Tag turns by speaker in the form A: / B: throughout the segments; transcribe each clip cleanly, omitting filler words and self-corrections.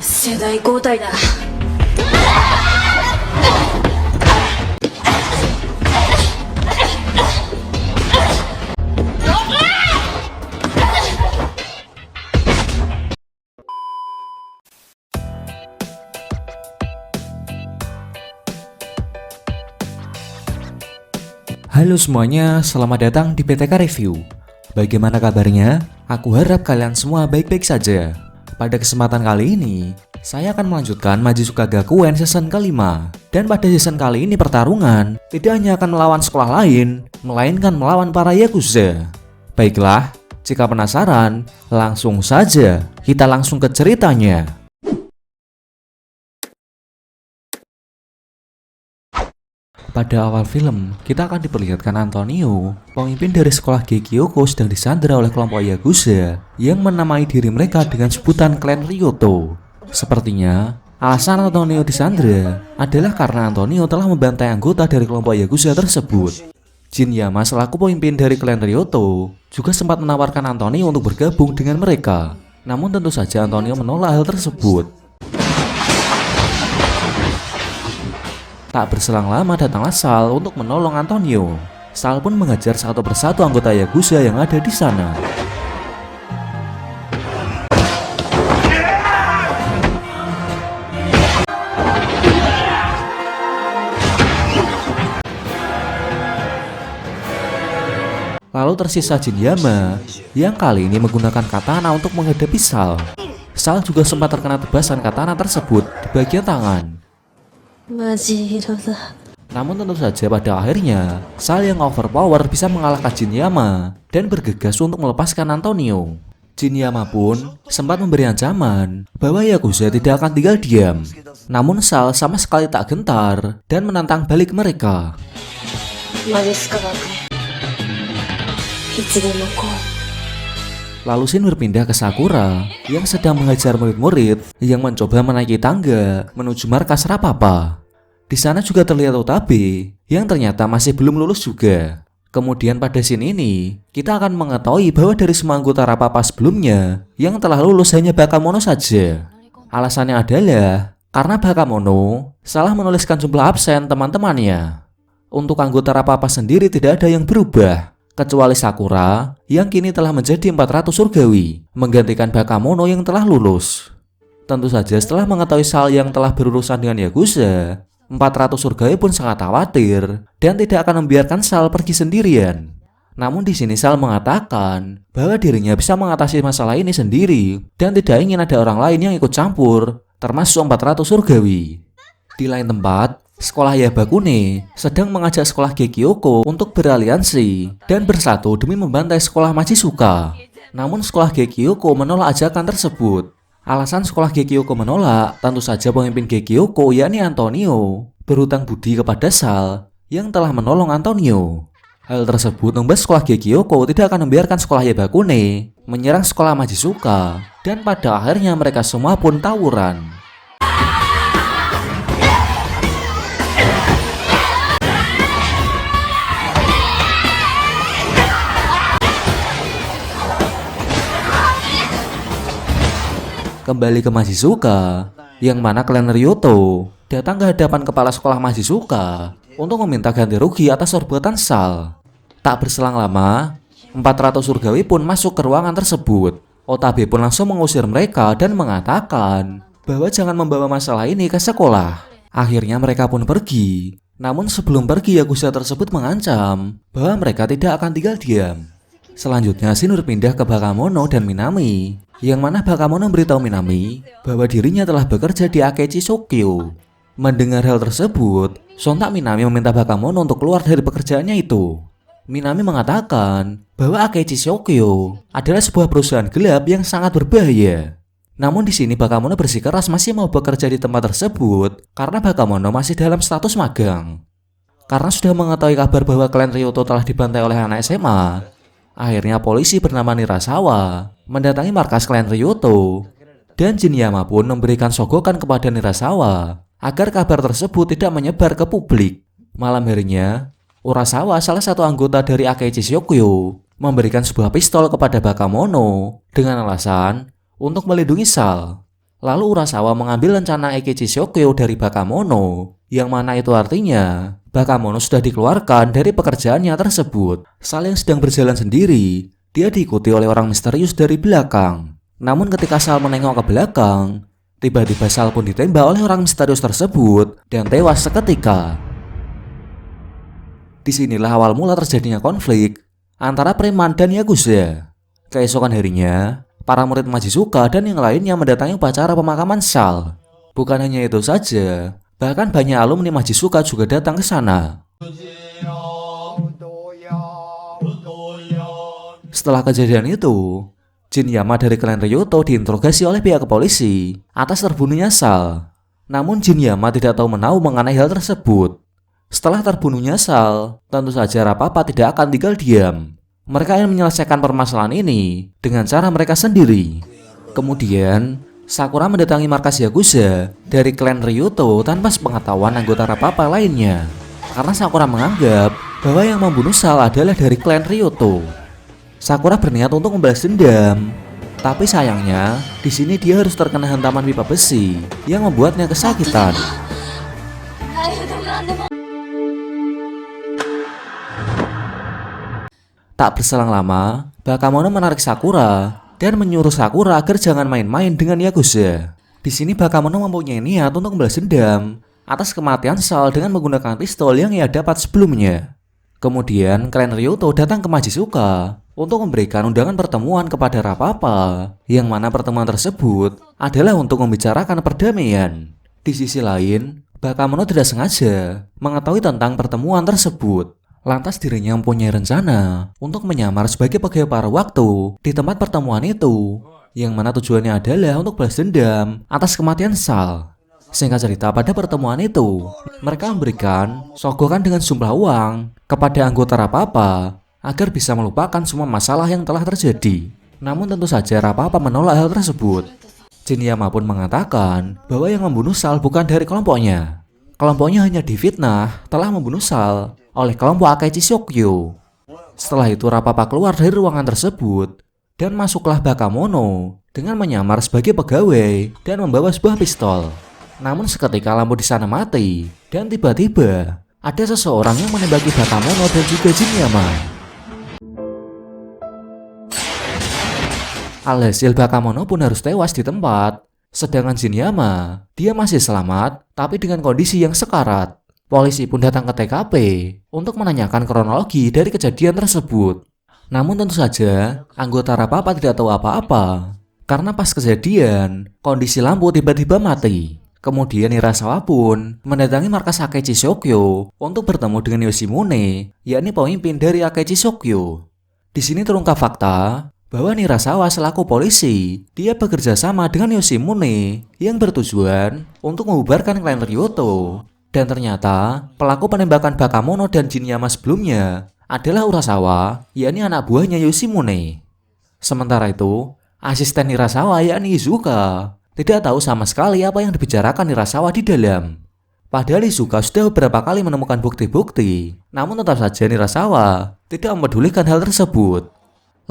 A: 世代交代だ。
B: Halo semuanya, selamat datang di PTK Review. Bagaimana kabarnya? Aku harap kalian semua baik-baik saja. Pada kesempatan kali ini, saya akan melanjutkan Majizuka Gakuen season kelima. Dan pada season kali ini pertarungan tidak hanya akan melawan sekolah lain, melainkan melawan para Yakuza. Baiklah, jika penasaran, langsung saja kita langsung ke ceritanya. Pada awal film, kita akan diperlihatkan Antonio, pemimpin dari sekolah Gekioko, sedang disandra oleh kelompok Yakuza yang menamai diri mereka dengan sebutan klan Ryoto. Sepertinya, alasan Antonio disandra adalah karena Antonio telah membantai anggota dari kelompok Yakuza tersebut. Jinyama selaku pemimpin dari klan Ryoto juga sempat menawarkan Antonio untuk bergabung dengan mereka. Namun tentu saja Antonio menolak hal tersebut. Tak berselang lama datanglah Sal untuk menolong Antonio. Sal pun mengejar satu persatu anggota Yakuza yang ada di sana. Lalu tersisa Jinyama yang kali ini menggunakan katana untuk menghadapi Sal. Sal juga sempat terkena tebasan katana tersebut di bagian tangan. Namun tentu saja pada akhirnya Sal yang overpower bisa mengalahkan Jinyama dan bergegas untuk melepaskan Antonio. Jinyama pun sempat memberi ancaman bahwa Yakuza tidak akan tinggal diam. Namun Sal sama sekali tak gentar dan menantang balik mereka. Lalu Shin berpindah ke Sakura yang sedang mengajar murid-murid yang mencoba menaiki tangga menuju markas Rapapa. Di sana juga terlihat Otabe yang ternyata masih belum lulus juga. Kemudian pada scene ini, kita akan mengetahui bahwa dari semua anggota Rapapa sebelumnya, yang telah lulus hanya Bakamono saja. Alasannya adalah karena Bakamono salah menuliskan jumlah absen teman-temannya. Untuk anggota Rapapa sendiri tidak ada yang berubah, kecuali Sakura yang kini telah menjadi 400 surgawi, menggantikan Bakamono yang telah lulus. Tentu saja setelah mengetahui Sal yang telah berurusan dengan Yakuza, 400 surgawi pun sangat khawatir dan tidak akan membiarkan Sal pergi sendirian. Namun di sini Sal mengatakan bahwa dirinya bisa mengatasi masalah ini sendiri dan tidak ingin ada orang lain yang ikut campur, termasuk 400 surgawi. Di lain tempat, sekolah Yabakune sedang mengajak sekolah Gekioko untuk beraliansi dan bersatu demi membantai sekolah Majizuka. Namun sekolah Gekioko menolak ajakan tersebut. Alasan sekolah Gekioko menolak, tentu saja pemimpin Gekioko yakni Antonio berhutang budi kepada Sal yang telah menolong Antonio. Hal tersebut membuat sekolah Gekioko tidak akan membiarkan sekolah Yabakune menyerang sekolah Majizuka dan pada akhirnya mereka semua pun tawuran. Kembali ke Majizuka, yang mana klan Ryoto datang ke hadapan kepala sekolah Majizuka untuk meminta ganti rugi atas perbuatan Sal. Tak berselang lama, 400 surgawi pun masuk ke ruangan tersebut. Otabe pun langsung mengusir mereka dan mengatakan bahwa jangan membawa masalah ini ke sekolah. Akhirnya mereka pun pergi. Namun sebelum pergi, Yakuza tersebut mengancam bahwa mereka tidak akan tinggal diam. Selanjutnya Shin berpindah ke Bakamono dan Minami, yang mana Bakamono memberitahu Minami bahwa dirinya telah bekerja di Akechi Shokyo. Mendengar hal tersebut, sontak Minami meminta Bakamono untuk keluar dari pekerjaannya itu. Minami mengatakan bahwa Akechi Shokyo adalah sebuah perusahaan gelap yang sangat berbahaya. Namun di sini Bakamono bersikeras masih mau bekerja di tempat tersebut karena Bakamono masih dalam status magang. Karena sudah mengetahui kabar bahwa klan Ryoto telah dibantai oleh anak SMA, akhirnya polisi bernama Nirasawa mendatangi markas klan Ryoto dan Jinyama pun memberikan sogokan kepada Nirasawa agar kabar tersebut tidak menyebar ke publik. Malam harinya, Urasawa, salah satu anggota dari Akechi Shokyo, memberikan sebuah pistol kepada Bakamono dengan alasan untuk melindungi Sal. Lalu Urasawa mengambil rencana Akechi Shokyo dari Bakamono, yang mana itu artinya Bakamono sudah dikeluarkan dari pekerjaannya tersebut. Sal yang sedang berjalan sendiri, dia diikuti oleh orang misterius dari belakang. Namun ketika Sal menengok ke belakang, tiba-tiba Sal pun ditembak oleh orang misterius tersebut dan tewas seketika. Disinilah awal mula terjadinya konflik antara preman dan Yakuza. Keesokan harinya, para murid Majizuka dan yang lainnya mendatangi upacara pemakaman Sal. Bukan hanya itu saja, bahkan banyak alumni Majizuka juga datang ke sana. Setelah kejadian itu, Jinyama dari klan Ryuto diinterogasi oleh pihak polisi atas terbunuhnya Sal. Namun Jinyama tidak tahu menahu mengenai hal tersebut. Setelah terbunuhnya Sal, tentu saja Rapapa tidak akan tinggal diam. Mereka ingin menyelesaikan permasalahan ini dengan cara mereka sendiri. Kemudian, Sakura mendatangi markas Yakuza dari klan Ryuto tanpa sepengetahuan anggota Rapapa lainnya. Karena Sakura menganggap bahwa yang membunuh Sal adalah dari klan Ryuto. Sakura berniat untuk membalas dendam, tapi sayangnya di sini dia harus terkena hantaman pipa besi yang membuatnya kesakitan. Tak berselang lama, Bakamono menarik Sakura dan menyuruh Sakura agar jangan main-main dengan Yakuza. Di sini Bakamono mempunyai niat untuk membalas dendam atas kematian Sal dengan menggunakan pistol yang ia dapat sebelumnya. Kemudian klan Ryuto datang ke Majizuka untuk memberikan undangan pertemuan kepada Rapapa, yang mana pertemuan tersebut adalah untuk membicarakan perdamaian. Di sisi lain, Bakamono tidak sengaja mengetahui tentang pertemuan tersebut. Lantas dirinya mempunyai rencana untuk menyamar sebagai pegawai paruh waktu di tempat pertemuan itu, yang mana tujuannya adalah untuk balas dendam atas kematian Sal. Singkat cerita, pada pertemuan itu, mereka memberikan sogokan dengan jumlah uang kepada anggota Rapapa agar bisa melupakan semua masalah yang telah terjadi. Namun tentu saja Rapapa menolak hal tersebut. Jinyama pun mengatakan bahwa yang membunuh Sal bukan dari kelompoknya. Kelompoknya hanya difitnah telah membunuh Sal oleh kelompok Akechi Shokyo. Setelah itu Rapapa keluar dari ruangan tersebut dan masuklah Bakamono dengan menyamar sebagai pegawai dan membawa sebuah pistol. Namun seketika lampu di sana mati dan tiba-tiba ada seseorang yang menembaki Bakamono dan juga Jinyama. Alhasil Bakamono pun harus tewas di tempat. Sedangkan Jinyama, dia masih selamat tapi dengan kondisi yang sekarat. Polisi pun datang ke TKP untuk menanyakan kronologi dari kejadian tersebut. Namun tentu saja anggota Rapapa tidak tahu apa-apa karena pas kejadian kondisi lampu tiba-tiba mati. Kemudian Urasawa pun mendatangi markas Akechi Shokyo untuk bertemu dengan Yoshimune, yakni pemimpin dari Akechi Shokyo. Di sini terungkap fakta bahwa Urasawa selaku polisi, dia bekerja sama dengan Yoshimune yang bertujuan untuk membubarkan klan Ryuto. Dan ternyata pelaku penembakan Bakamono dan Jinyama sebelumnya adalah Urasawa, yakni anak buahnya Yoshimune. Sementara itu, asisten Urasawa yakni Izuka tidak tahu sama sekali apa yang dibicarakan Urasawa di dalam. Padahal Izuka sudah beberapa kali menemukan bukti-bukti, namun tetap saja Urasawa tidak mempedulikan hal tersebut.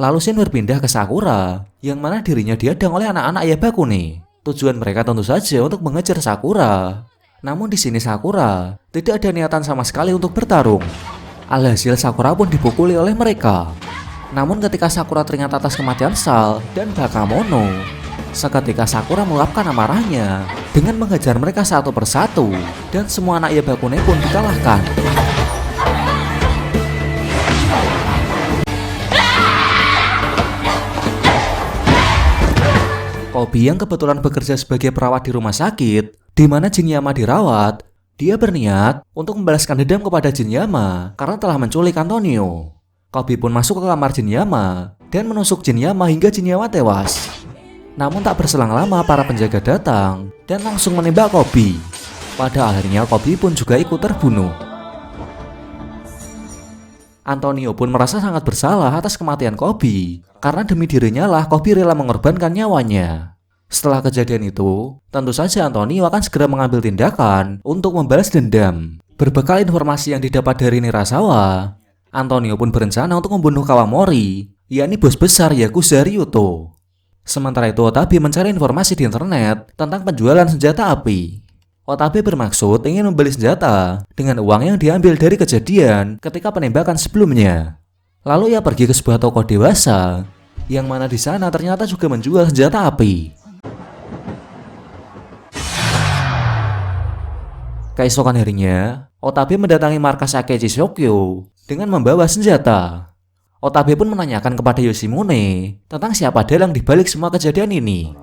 B: Lalu Shin berpindah ke Sakura, yang mana dirinya dihadang oleh anak-anak Ayabakune. Tujuan mereka tentu saja untuk mengejar Sakura. Namun di sini Sakura tidak ada niatan sama sekali untuk bertarung. Alhasil Sakura pun dipukuli oleh mereka. Namun ketika Sakura teringat atas kematian Sal dan Bakamono, seketika Sakura meluapkan amarahnya dengan menghajar mereka satu persatu dan semua anak Ayabakune pun dikalahkan. Kobi yang kebetulan bekerja sebagai perawat di rumah sakit di mana Jinyama dirawat, dia berniat untuk membalaskan dendam kepada Jinyama karena telah menculik Antonio. Kobi pun masuk ke kamar Jinyama dan menusuk Jinyama hingga Jinyama tewas. Namun tak berselang lama para penjaga datang dan langsung menembak Kobi. Pada akhirnya Kobi pun juga ikut terbunuh. Antonio pun merasa sangat bersalah atas kematian Kobi karena demi dirinya lah Kobi rela mengorbankan nyawanya. Setelah kejadian itu, tentu saja Antonio akan segera mengambil tindakan untuk membalas dendam. Berbekal informasi yang didapat dari Urasawa, Antonio pun berencana untuk membunuh Kawamori, yakni bos besar Yakuza Ryuto. Sementara itu Otabe mencari informasi di internet tentang penjualan senjata api. Otabe bermaksud ingin membeli senjata dengan uang yang diambil dari kejadian ketika penembakan sebelumnya. Lalu ia pergi ke sebuah toko dewasa, yang mana di sana ternyata juga menjual senjata api. Keesokan harinya, Otabe mendatangi markas Akechi Shokyo dengan membawa senjata. Otabe pun menanyakan kepada Yoshimune tentang siapa dalang di balik semua kejadian ini.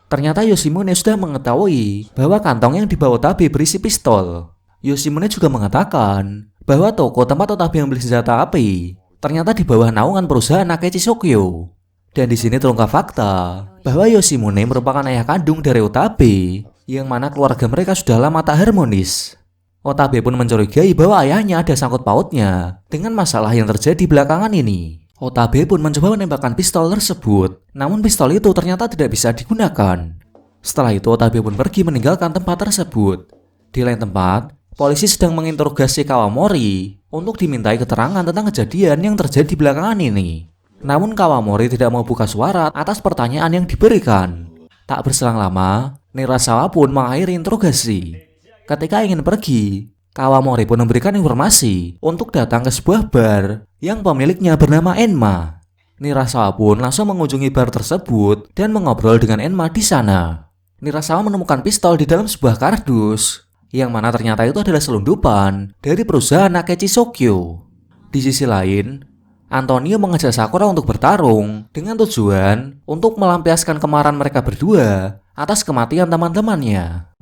B: Ternyata Yoshimune sudah mengetahui bahwa kantong yang dibawa Otabe berisi pistol. Yoshimune juga mengatakan bahwa toko tempat Otabe membeli senjata api ternyata di bawah naungan perusahaan Akechi Shokyo. Dan di sini terungkap fakta bahwa Yoshimune merupakan ayah kandung dari Otabe, yang mana keluarga mereka sudah lama tak harmonis. Otabe pun mencurigai bahwa ayahnya ada sangkut pautnya dengan masalah yang terjadi belakangan ini. Otabe pun mencoba menembakkan pistol tersebut, namun pistol itu ternyata tidak bisa digunakan. Setelah itu Otabe pun pergi meninggalkan tempat tersebut. Di lain tempat, polisi sedang menginterogasi Kawamori untuk dimintai keterangan tentang kejadian yang terjadi belakangan ini. Namun Kawamori tidak mau buka suara atas pertanyaan yang diberikan. Tak berselang lama, Nirasawa pun mengakhiri interogasi. Ketika ingin pergi, Kawamori pun memberikan informasi untuk datang ke sebuah bar yang pemiliknya bernama Enma. Nirasawa pun langsung mengunjungi bar tersebut dan mengobrol dengan Enma di sana. Nirasawa menemukan pistol di dalam sebuah kardus, yang mana ternyata itu adalah selundupan dari perusahaan Akechi Shokyo. Di sisi lain, Antonio mengajak Sakura untuk bertarung dengan tujuan untuk melampiaskan kemarahan mereka berdua atas kematian teman-temannya.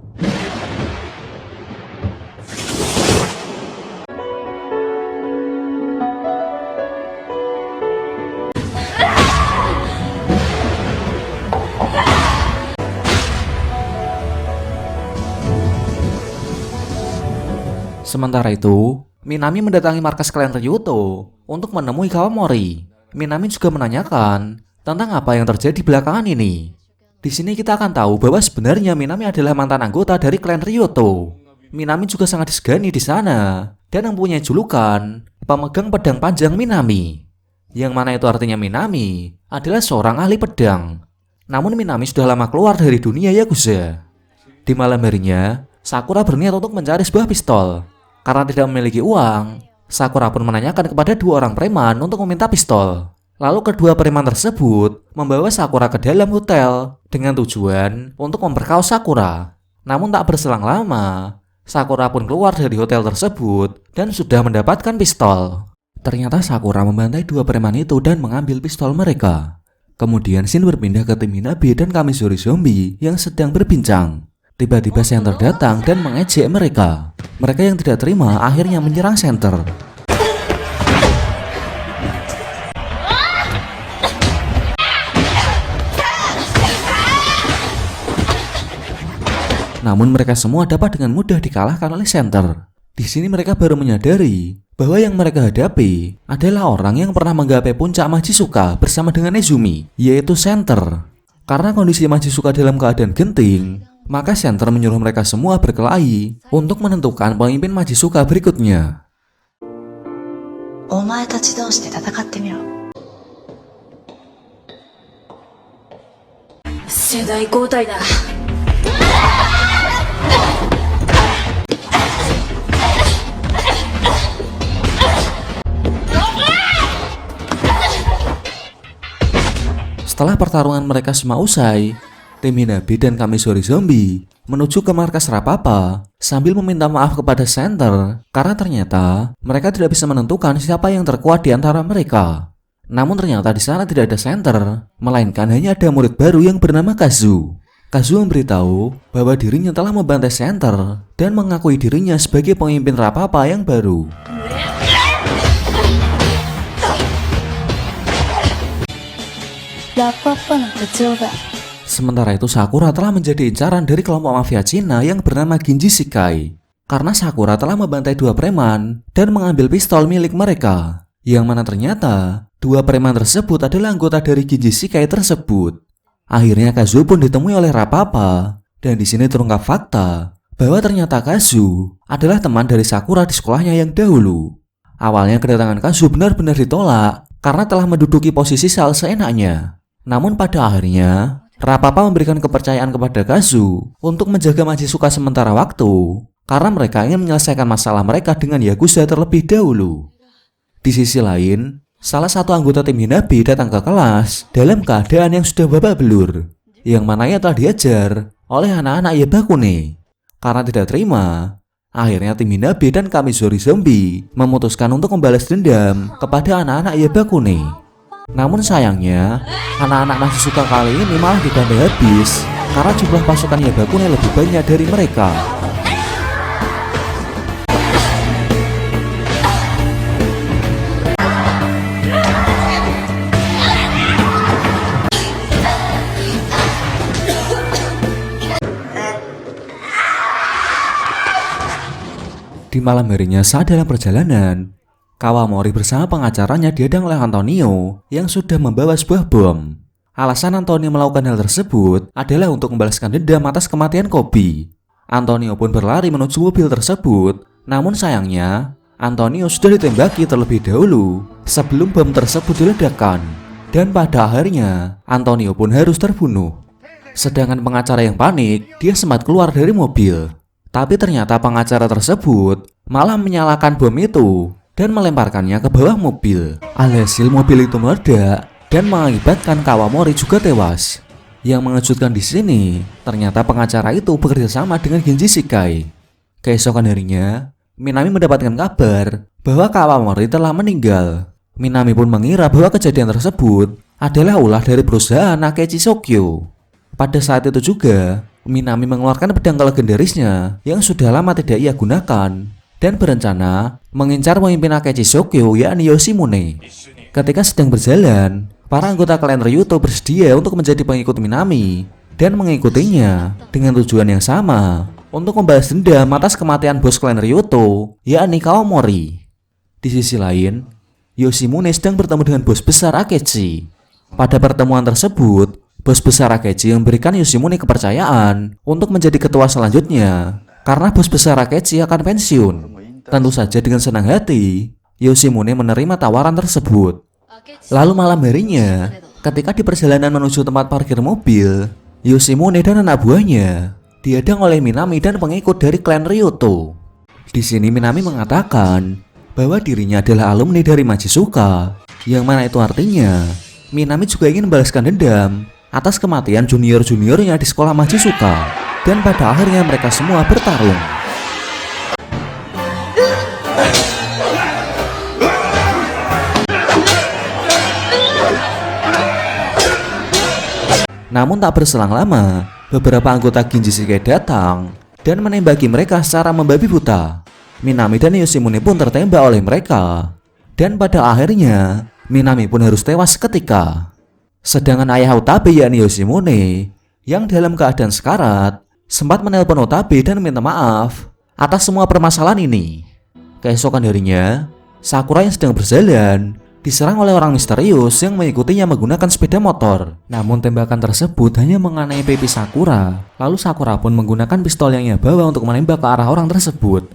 B: Sementara itu, Minami mendatangi markas klan Ryuto untuk menemui Kawamori. Minami juga menanyakan tentang apa yang terjadi belakangan ini. Di sini kita akan tahu bahwa sebenarnya Minami adalah mantan anggota dari klan Ryuto. Minami juga sangat disegani di sana dan mempunyai julukan pemegang pedang panjang Minami, yang mana itu artinya Minami adalah seorang ahli pedang. Namun Minami sudah lama keluar dari dunia Yakuza. Di malam harinya, Sakura berniat untuk mencari sebuah pistol. Karena tidak memiliki uang, Sakura pun menanyakan kepada dua orang preman untuk meminta pistol. Lalu kedua preman tersebut membawa Sakura ke dalam hotel dengan tujuan untuk memperkaos Sakura. Namun tak berselang lama, Sakura pun keluar dari hotel tersebut dan sudah mendapatkan pistol. Ternyata Sakura membantai dua preman itu dan mengambil pistol mereka. Kemudian scene berpindah ke tim Hinabi dan Kamizuri Zombie yang sedang berbincang. Tiba-tiba Center datang dan mengejek mereka. Mereka yang tidak terima akhirnya menyerang Center. Namun mereka semua dapat dengan mudah dikalahkan oleh Center. Di sini mereka baru menyadari bahwa yang mereka hadapi adalah orang yang pernah menggapai puncak Majisuka bersama dengan Nezumi, yaitu Center. Karena kondisi Majisuka dalam keadaan genting, maka Center menyuruh mereka semua berkelahi untuk menentukan pemimpin Majisuka berikutnya. Setelah pertarungan mereka semua usai, tim Hinabi dan Kamizuri Zombie menuju ke markas Rapapa sambil meminta maaf kepada Center karena ternyata mereka tidak bisa menentukan siapa yang terkuat di antara mereka. Namun ternyata di sana tidak ada Center, melainkan hanya ada murid baru yang bernama Kazu. Kazu memberitahu bahwa dirinya telah membantai Center dan mengakui dirinya sebagai pemimpin Rapapa yang baru. Sementara itu Sakura telah menjadi incaran dari kelompok mafia Cina yang bernama Ginji Shikai. Karena Sakura telah membantai dua preman dan mengambil pistol milik mereka, yang mana ternyata dua preman tersebut adalah anggota dari Ginji Shikai tersebut. Akhirnya Kazu pun ditemui oleh Rapapa, dan di sini terungkap fakta bahwa ternyata Kazu adalah teman dari Sakura di sekolahnya yang dahulu. Awalnya kedatangan Kazu benar-benar ditolak karena telah menduduki posisi sal seenaknya. Namun pada akhirnya, Rapapa memberikan kepercayaan kepada Kazu untuk menjaga Majizuka sementara waktu karena mereka ingin menyelesaikan masalah mereka dengan Yakuza terlebih dahulu. Di sisi lain, salah satu anggota tim Hinabi datang ke kelas dalam keadaan yang sudah babak belur, yang mana ia telah diajar oleh anak-anak Yabakune. Karena tidak terima, akhirnya tim Hinabi dan Kamizori Zombie memutuskan untuk membalas dendam kepada anak-anak Yabakune. Namun sayangnya, anak-anak Majizuka kali ini malah ditandai habis karena jumlah pasukan Yabakune lebih banyak dari mereka. Di malam harinya saat dalam perjalanan, Kawamori bersama pengacaranya dihadang oleh Antonio yang sudah membawa sebuah bom. Alasan Antonio melakukan hal tersebut adalah untuk membalaskan dendam atas kematian Kobe. Antonio pun berlari menuju mobil tersebut, namun sayangnya Antonio sudah ditembaki terlebih dahulu sebelum bom tersebut diledakkan. Dan pada akhirnya Antonio pun harus terbunuh. Sedangkan pengacara yang panik, dia sempat keluar dari mobil. Tapi ternyata pengacara tersebut malah menyalakan bom itu dan melemparkannya ke bawah mobil. Alhasil mobil itu meledak dan mengakibatkan Kawamori juga tewas. Yang mengejutkan di sini, ternyata pengacara itu bekerja sama dengan Genji Shikai. Keesokan harinya, Minami mendapatkan kabar bahwa Kawamori telah meninggal. Minami pun mengira bahwa kejadian tersebut adalah ulah dari perusahaan Akechi Shokyo. Pada saat itu juga, Minami mengeluarkan pedang legendarisnya yang sudah lama tidak ia gunakan dan berencana mengincar pemimpin Akechi Shokyo yakni Yoshimune. Ketika sedang berjalan, para anggota klan Ryuto bersedia untuk menjadi pengikut Minami dan mengikutinya dengan tujuan yang sama untuk membalas dendam atas kematian bos klan Ryuto yakni Kawamori. Di sisi lain, Yoshimune sedang bertemu dengan bos besar Akechi. Pada pertemuan tersebut, bos besar Akechi memberikan Yoshimune kepercayaan untuk menjadi ketua selanjutnya karena bos besar Akechi akan pensiun. Tentu saja dengan senang hati, Yoshimune menerima tawaran tersebut. Lalu malam harinya, ketika di perjalanan menuju tempat parkir mobil, Yoshimune dan anak buahnya dihadang oleh Minami dan pengikut dari klan Ryuto. Di sini Minami mengatakan bahwa dirinya adalah alumni dari Majizuka, yang mana itu artinya Minami juga ingin membalaskan dendam atas kematian junior-juniornya di sekolah Majizuka, dan pada akhirnya mereka semua bertarung. Namun tak berselang lama, beberapa anggota Genji Shikai datang dan menembaki mereka secara membabi buta. Minami dan Yoshimune pun tertembak oleh mereka, dan pada akhirnya Minami pun harus tewas seketika. Sedangkan ayah Utabe yakni Yoshimune yang dalam keadaan sekarat sempat menelpon Utabe dan minta maaf atas semua permasalahan ini. Keesokan harinya, Sakura yang sedang berjalan diserang oleh orang misterius yang mengikutinya menggunakan sepeda motor. Namun tembakan tersebut hanya mengenai pipi Sakura. Lalu Sakura pun menggunakan pistol yang ia bawa untuk menembak ke arah orang tersebut.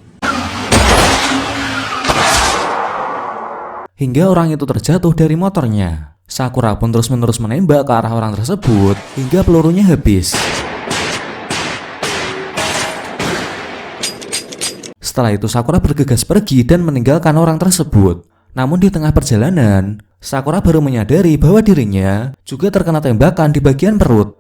B: Hingga orang itu terjatuh dari motornya. Sakura pun terus-menerus menembak ke arah orang tersebut hingga pelurunya habis. Setelah itu Sakura bergegas pergi dan meninggalkan orang tersebut. Namun di tengah perjalanan, Sakura baru menyadari bahwa dirinya juga terkena tembakan di bagian perut.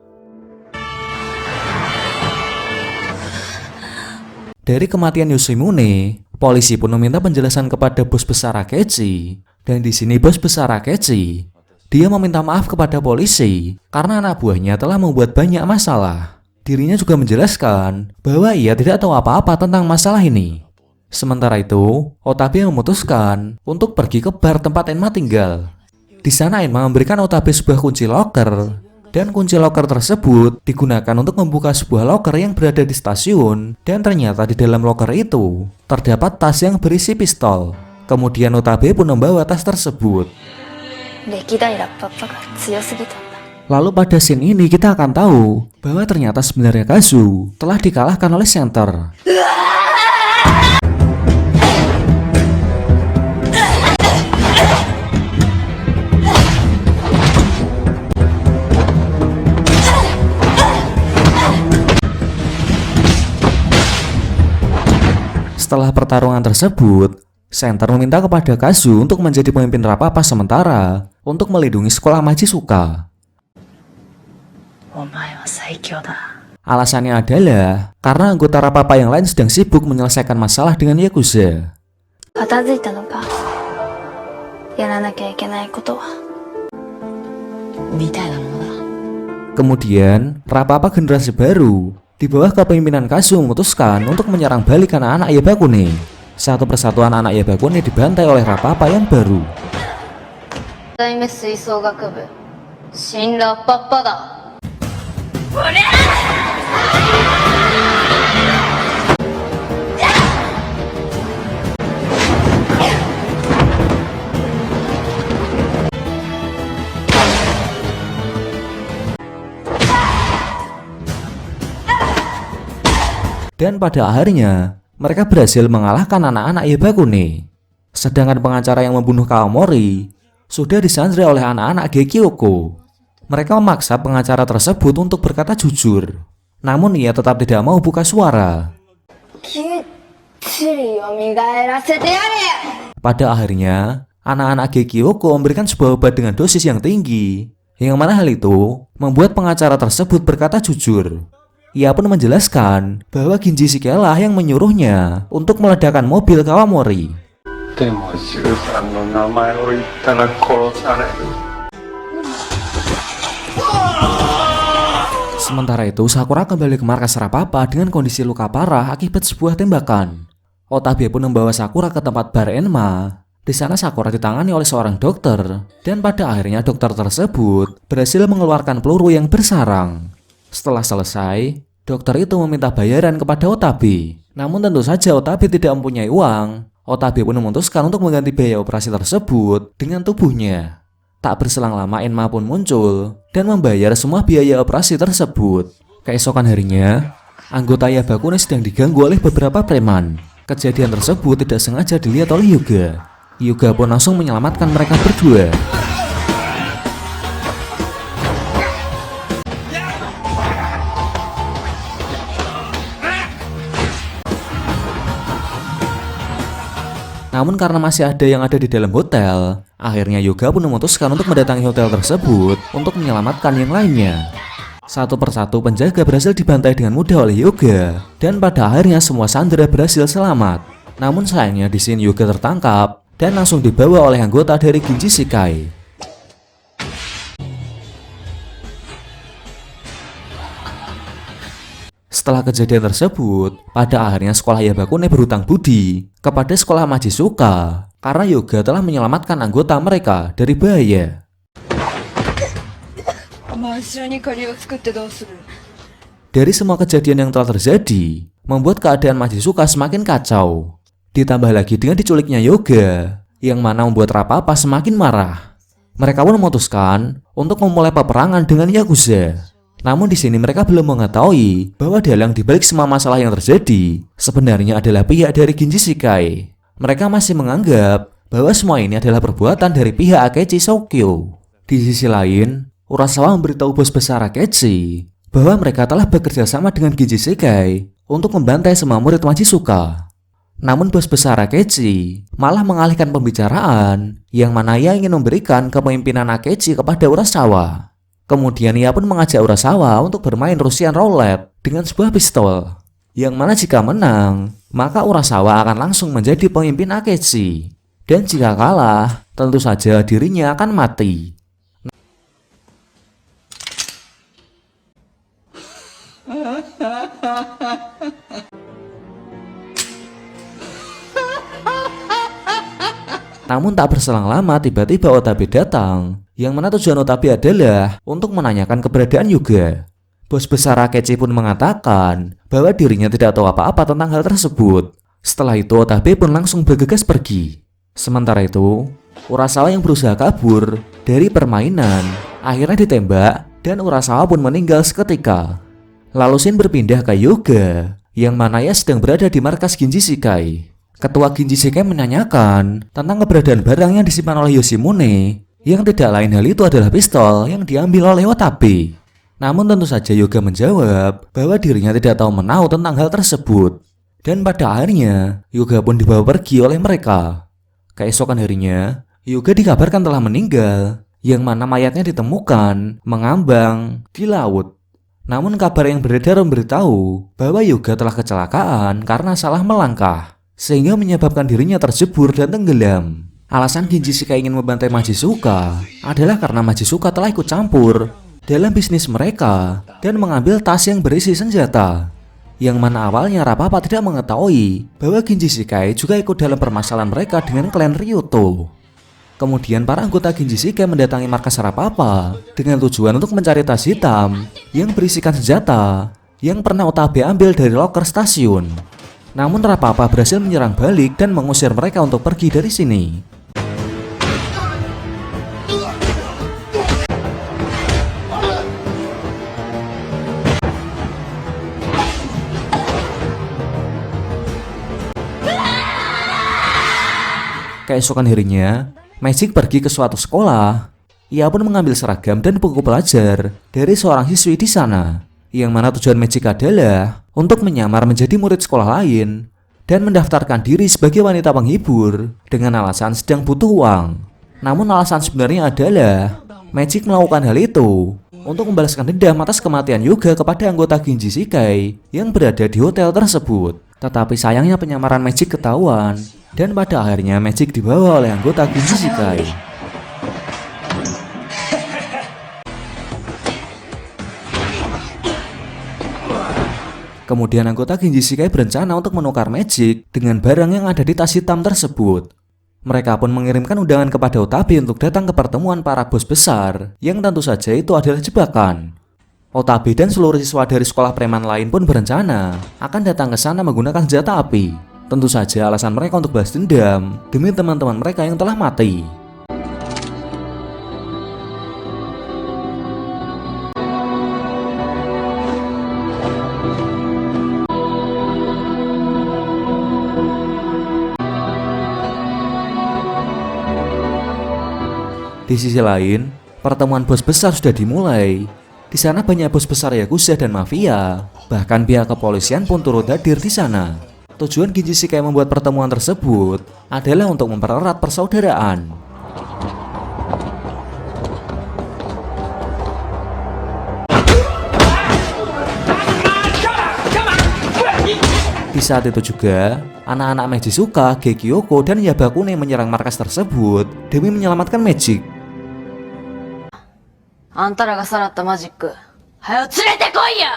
B: Dari kematian Yoshimune, polisi pun meminta penjelasan kepada bos besar Akechi. Dan di sini bos besar Akechi, dia meminta maaf kepada polisi karena anak buahnya telah membuat banyak masalah. Dirinya juga menjelaskan bahwa ia tidak tahu apa-apa tentang masalah ini. Sementara itu, Utabe memutuskan untuk pergi ke bar tempat Enma tinggal. Di sana Enma memberikan Utabe sebuah kunci loker, dan kunci loker tersebut digunakan untuk membuka sebuah loker yang berada di stasiun. Dan ternyata di dalam loker itu terdapat tas yang berisi pistol. Kemudian Utabe pun membawa tas tersebut. Lalu pada scene ini kita akan tahu bahwa ternyata sebenarnya Kazu telah dikalahkan oleh Center. Setelah pertarungan tersebut, Center meminta kepada Kazu untuk menjadi pemimpin Rapapa sementara untuk melindungi sekolah Majisuka. Alasannya adalah karena anggota Rapapa yang lain sedang sibuk menyelesaikan masalah dengan Yakuza. Kemudian, Rapapa generasi baru di bawah kepemimpinan Kazu memutuskan untuk menyerang balik anak-anak Yabakune. Satu persatu anak-anak Yabakune dibantai oleh Rapapa yang baru. Dan pada akhirnya, mereka berhasil mengalahkan anak-anak Yabakune. Sedangkan pengacara yang membunuh Kawamori sudah disandra oleh anak-anak Gekioko. Mereka memaksa pengacara tersebut untuk berkata jujur. Namun ia tetap tidak mau buka suara. Pada akhirnya, anak-anak Gekioko memberikan sebuah obat dengan dosis yang tinggi. Yang mana hal itu membuat pengacara tersebut berkata jujur. Ia pun menjelaskan bahwa Ginji Shikai lah yang menyuruhnya untuk meledakkan mobil Kawamori. Sementara itu, Sakura kembali ke markas Rapapa dengan kondisi luka parah akibat sebuah tembakan. Otabe pun membawa Sakura ke tempat bar Enma. Di sana Sakura ditangani oleh seorang dokter, dan pada akhirnya dokter tersebut berhasil mengeluarkan peluru yang bersarang. Setelah selesai, dokter itu meminta bayaran kepada Otabe. Namun tentu saja Otabe tidak mempunyai uang. Otabe pun memutuskan untuk mengganti biaya operasi tersebut dengan tubuhnya. Tak berselang lama Enma pun muncul dan membayar semua biaya operasi tersebut. Keesokan harinya, anggota Yabakune sedang diganggu oleh beberapa preman. Kejadian tersebut tidak sengaja dilihat oleh Hyuga. Hyuga pun langsung menyelamatkan mereka berdua. Namun karena masih ada yang ada di dalam hotel, akhirnya Hyuga pun memutuskan untuk mendatangi hotel tersebut untuk menyelamatkan yang lainnya. Satu persatu penjaga berhasil dibantai dengan mudah oleh Hyuga, dan pada akhirnya semua sandera berhasil selamat. Namun sayangnya di sini Hyuga tertangkap dan langsung dibawa oleh anggota dari Ginji Shikai. Setelah kejadian tersebut, pada akhirnya sekolah Yabakune berhutang budi kepada sekolah Majisuka karena Hyuga telah menyelamatkan anggota mereka dari bahaya. Dari semua kejadian yang telah terjadi, membuat keadaan Majisuka semakin kacau. Ditambah lagi dengan diculiknya Hyuga, yang mana membuat Rapapa semakin marah. Mereka pun memutuskan untuk memulai peperangan dengan Yakuza. Namun di sini mereka belum mengetahui bahwa dalang di balik semua masalah yang terjadi sebenarnya adalah pihak dari Ginji Shikai. Mereka masih menganggap bahwa semua ini adalah perbuatan dari pihak Akechi Shokyo. Di sisi lain, Urasawa memberitahu bos besar Akechi bahwa mereka telah bekerja sama dengan Ginji Shikai untuk membantai semua murid Majisuka. Namun bos besar Akechi malah mengalihkan pembicaraan, yang mana ia ingin memberikan kepemimpinan Akechi kepada Urasawa. Kemudian ia pun mengajak Urasawa untuk bermain Russian Roulette dengan sebuah pistol, yang mana jika menang, maka Urasawa akan langsung menjadi pemimpin Akechi. Dan jika kalah, tentu saja dirinya akan mati. Namun tak berselang lama tiba-tiba Otabe datang, yang mana tujuan Otabe adalah untuk menanyakan keberadaan Hyuga. Bos besar Akechi pun mengatakan bahwa dirinya tidak tahu apa-apa tentang hal tersebut. Setelah itu Otabe pun langsung bergegas pergi. Sementara itu, Urasawa yang berusaha kabur dari permainan akhirnya ditembak dan Urasawa pun meninggal seketika. Lalu scene berpindah ke Hyuga, yang mana ia sedang berada di markas Ginji Shikai. Ketua Ginji Shikai menanyakan tentang keberadaan barang yang disimpan oleh Yoshimune, yang tidak lain hal itu adalah pistol yang diambil oleh Otabe. Namun tentu saja Hyuga menjawab bahwa dirinya tidak tahu menahu tentang hal tersebut. Dan pada akhirnya, Hyuga pun dibawa pergi oleh mereka. Keesokan harinya, Hyuga dikabarkan telah meninggal, yang mana mayatnya ditemukan mengambang di laut. Namun kabar yang beredar memberitahu bahwa Hyuga telah kecelakaan karena salah melangkah, sehingga menyebabkan dirinya terjebur dan tenggelam. Alasan Genji Shikai ingin membantai Majizuka adalah karena Majizuka telah ikut campur dalam bisnis mereka dan mengambil tas yang berisi senjata. Yang mana awalnya Rapapa tidak mengetahui bahwa Genji Shikai juga ikut dalam permasalahan mereka dengan klan Ryuto. Kemudian para anggota Genji Shikai mendatangi markas Rapapa dengan tujuan untuk mencari tas hitam yang berisikan senjata yang pernah Otabe ambil dari loker stasiun. Namun Rapapa berhasil menyerang balik dan mengusir mereka untuk pergi dari sini. Keesokan harinya, Magic pergi ke suatu sekolah. Ia pun mengambil seragam dan buku pelajar dari seorang siswi di sana, yang mana tujuan Magic adalah untuk menyamar menjadi murid sekolah lain dan mendaftarkan diri sebagai wanita penghibur dengan alasan sedang butuh uang. Namun alasan sebenarnya adalah Magic melakukan hal itu untuk membalaskan dendam atas kematian Hyuga kepada anggota Genji Shikai yang berada di hotel tersebut. Tetapi sayangnya penyamaran Magic ketahuan, dan pada akhirnya Magic dibawa oleh anggota Genji Shikai. Kemudian anggota Genji Shikai berencana untuk menukar Magic dengan barang yang ada di tas hitam tersebut. Mereka pun mengirimkan undangan kepada Otabe untuk datang ke pertemuan para bos besar, yang tentu saja itu adalah jebakan. Otabe dan seluruh siswa dari sekolah preman lain pun berencana akan datang ke sana menggunakan senjata api. Tentu saja alasan mereka untuk balas dendam demi teman-teman mereka yang telah mati. Di sisi lain, pertemuan bos besar sudah dimulai. Di sana banyak bos besar Yakuza dan mafia, bahkan pihak kepolisian pun turut hadir di sana. Tujuan Genji Shikai membuat pertemuan tersebut adalah untuk mempererat persaudaraan. Di saat itu juga, anak-anak Majizuka, Gekioko, dan Yabakune menyerang markas tersebut demi menyelamatkan Magic.
A: あんたらがさらったマジック、はよ連れてこいや。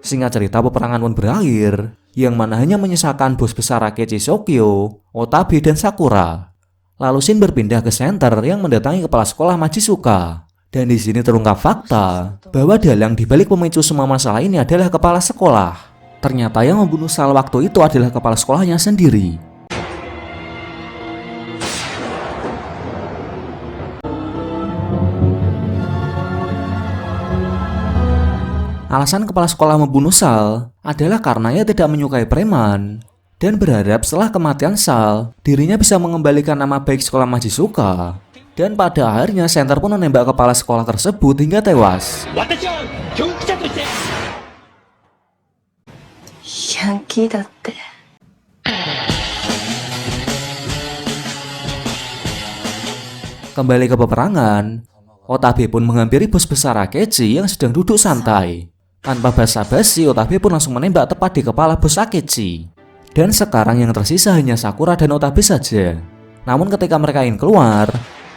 B: Singkat cerita, peperangan pun berakhir, yang mana hanya menyisakan bos besar Akechi Shokyo, Otabe, dan Sakura. Lalu Shin berpindah ke center yang mendatangi kepala sekolah Majizuka. Dan di sini terungkap fakta bahwa dalang dibalik pemicu semua masalah ini adalah kepala sekolah. Ternyata yang membunuh Sal waktu itu adalah kepala sekolahnya sendiri. Alasan kepala sekolah membunuh Sal adalah karena ia tidak menyukai preman dan berharap setelah kematian Sal, dirinya bisa mengembalikan nama baik sekolah Majizuka. Dan pada akhirnya Center pun menembak kepala sekolah tersebut hingga tewas.
A: Yankee datte.
B: Kembali ke peperangan, Otabe pun menghampiri bos besar Akechi yang sedang duduk santai. Tanpa basa-basi, Otabe pun langsung menembak tepat di kepala bos Akechi. Dan sekarang yang tersisa hanya Sakura dan Otabe saja. Namun ketika mereka ingin keluar,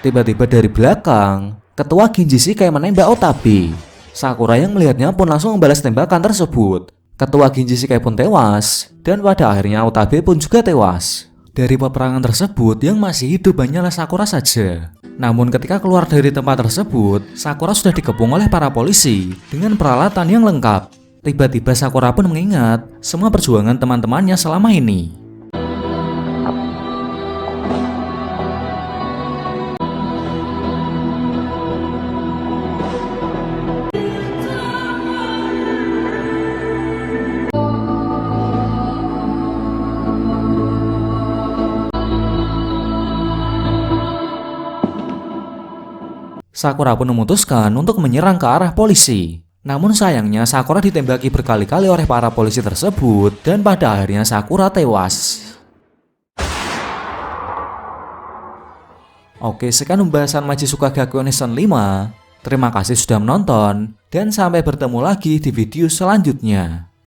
B: tiba-tiba dari belakang, ketua Genji Shikai menembak Otabe. Sakura yang melihatnya pun langsung membalas tembakan tersebut. Ketua Ginji Shikai pun tewas, dan pada akhirnya Utabe pun juga tewas. Dari peperangan tersebut, yang masih hidup hanyalah Sakura saja. Namun ketika keluar dari tempat tersebut, Sakura sudah dikepung oleh para polisi dengan peralatan yang lengkap. Tiba-tiba Sakura pun mengingat semua perjuangan teman-temannya selama ini. Sakura pun memutuskan untuk menyerang ke arah polisi. Namun sayangnya Sakura ditembaki berkali-kali oleh para polisi tersebut dan pada akhirnya Sakura tewas. Oke, sekian pembahasan Majizuka Gakuen Season 5. Terima kasih sudah menonton dan sampai bertemu lagi di video selanjutnya.